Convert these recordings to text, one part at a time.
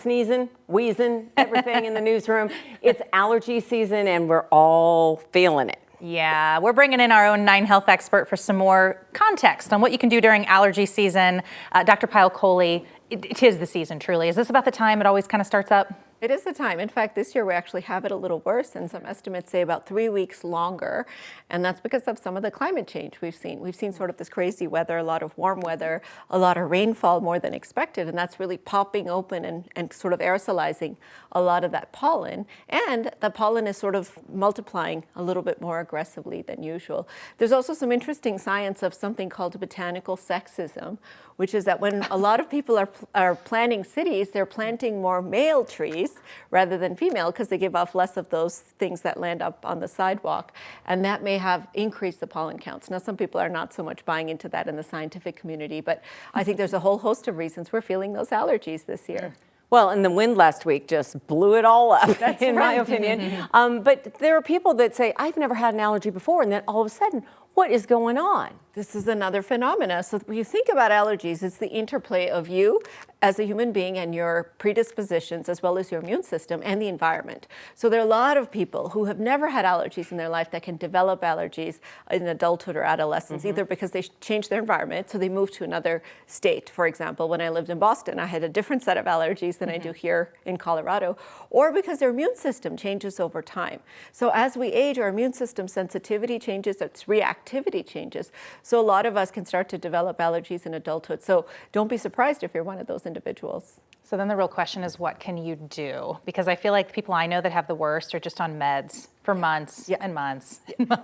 sneezing, wheezing, everything in the newsroom. It's allergy season and we're all feeling it. Yeah, we're bringing in our own 9 Health expert for some more context on what you can do during allergy season. Dr. Payal Kohli, it is the season, truly. Is this about the time it always kind of starts up? It is the time. In fact, this year we actually have it a little worse, and some estimates say about 3 weeks longer. And that's because of some of the climate change we've seen. We've seen sort of this crazy weather, a lot of warm weather, a lot of rainfall more than expected, and that's really popping open and sort of aerosolizing a lot of that pollen. And the pollen is sort of multiplying a little bit more aggressively than usual. There's also some interesting science of something called botanical sexism, which is that when a lot of people are planting cities, they're planting more male trees rather than female because they give off less of those things that land up on the sidewalk. And that may have increased the pollen counts. Now, some people are not so much buying into that in the scientific community, but I think there's a whole host of reasons we're feeling those allergies this year. Well, and the wind last week just blew it all up, That's in my right. opinion. But there are people that say, I've never had an allergy before, and then all of a sudden, what is going on? This is another phenomena. So when you think about allergies, it's the interplay of you as a human being and your predispositions, as well as your immune system and the environment. So there are a lot of people who have never had allergies in their life that can develop allergies in adulthood or adolescence, either because they change their environment, so they move to another state. For example, when I lived in Boston, I had a different set of allergies than I do here in Colorado, or because their immune system changes over time. So as we age, our immune system sensitivity changes, its reactivity changes. So a lot of us can start to develop allergies in adulthood. So don't be surprised if you're one of those individuals. So then the real question is, what can you do? Because I feel like the people I know that have the worst are just on meds for months and months.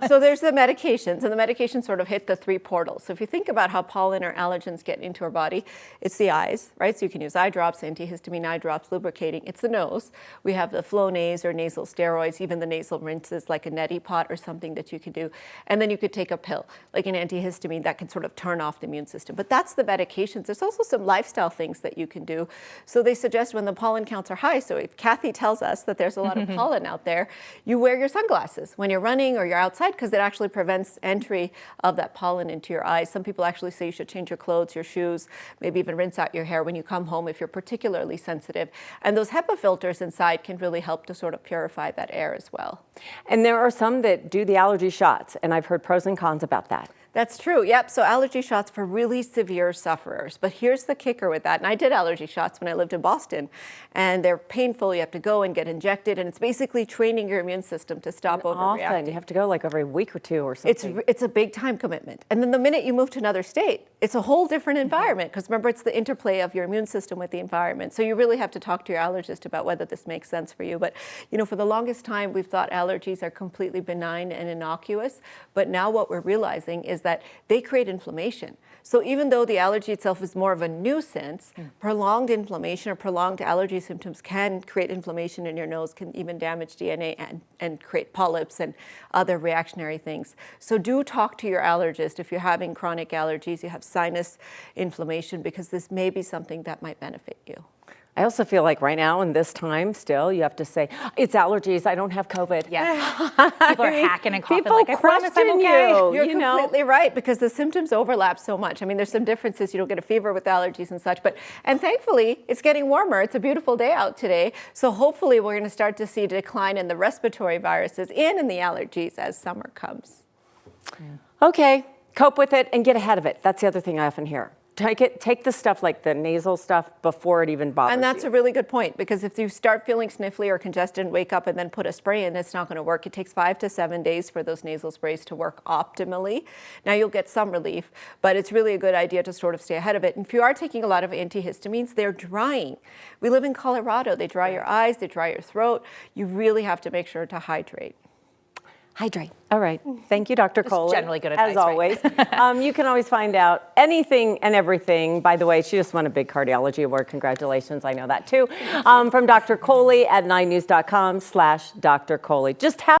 So there's the medications, and the medications sort of hit the 3 portals. So if you think about how pollen or allergens get into our body, it's the eyes, right? So you can use eye drops, antihistamine eye drops, lubricating. It's the nose. We have the Flonase or nasal steroids, even the nasal rinses like a neti pot or something that you could do. And then you could take a pill, like an antihistamine that can sort of turn off the immune system. But that's the medications. There's also some lifestyle things that you can do. So they suggest when the pollen counts are high, so if Kathy tells us that there's a lot of pollen out there, you wear your sunglasses when you're running or you're outside because it actually prevents entry of that pollen into your eyes. Some people actually say you should change your clothes, your shoes, maybe even rinse out your hair when you come home if you're particularly sensitive. And those HEPA filters inside can really help to sort of purify that air as well. And there are some that do the allergy shots, and I've heard pros and cons about that. That's true. Yep. So allergy shots for really severe sufferers. But here's the kicker with that. And I did allergy shots when I lived in Boston. And they're painful. You have to go and get injected. And it's basically training your immune system to stop overreacting. Often you have to go like every week or 2 or something. It's a big time commitment. And then the minute you move to another state, it's a whole different environment. Because remember, it's the interplay of your immune system with the environment. So you really have to talk to your allergist about whether this makes sense for you. But, you know, for the longest time, we've thought allergies are completely benign and innocuous. But now what we're realizing is that they create inflammation. So even though the allergy itself is more of a nuisance, prolonged inflammation or prolonged allergy symptoms can create inflammation in your nose, can even damage DNA and create polyps and other reactionary things. So do talk to your allergist if you're having chronic allergies, you have sinus inflammation, because this may be something that might benefit you. I also feel like right now in this time still, you have to say, it's allergies, I don't have COVID. Yes. People are hacking and coughing People like, I promise I'm okay. You're completely right, because the symptoms overlap so much. I mean, there's some differences. You don't get a fever with allergies and such, and thankfully, it's getting warmer. It's a beautiful day out today. So hopefully we're going to start to see a decline in the respiratory viruses and in the allergies as summer comes. Okay, cope with it and get ahead of it. That's the other thing I often hear. Take the stuff like the nasal stuff before it even bothers you. And that's a really good point, because if you start feeling sniffly or congested and wake up and then put a spray in, it's not going to work. It takes 5 to 7 days for those nasal sprays to work optimally. Now you'll get some relief, but it's really a good idea to sort of stay ahead of it. And if you are taking a lot of antihistamines, they're drying. We live in Colorado. They dry your eyes, they dry your throat. You really have to make sure to hydrate. Hydrate. All right. Thank you, Dr. Kohli. Generally good advice, as always. Right? You can always find out anything and everything. By the way, she just won a big cardiology award. Congratulations. I know that too. From Dr. Kohli at 9news.com/Dr. Kohli. Just have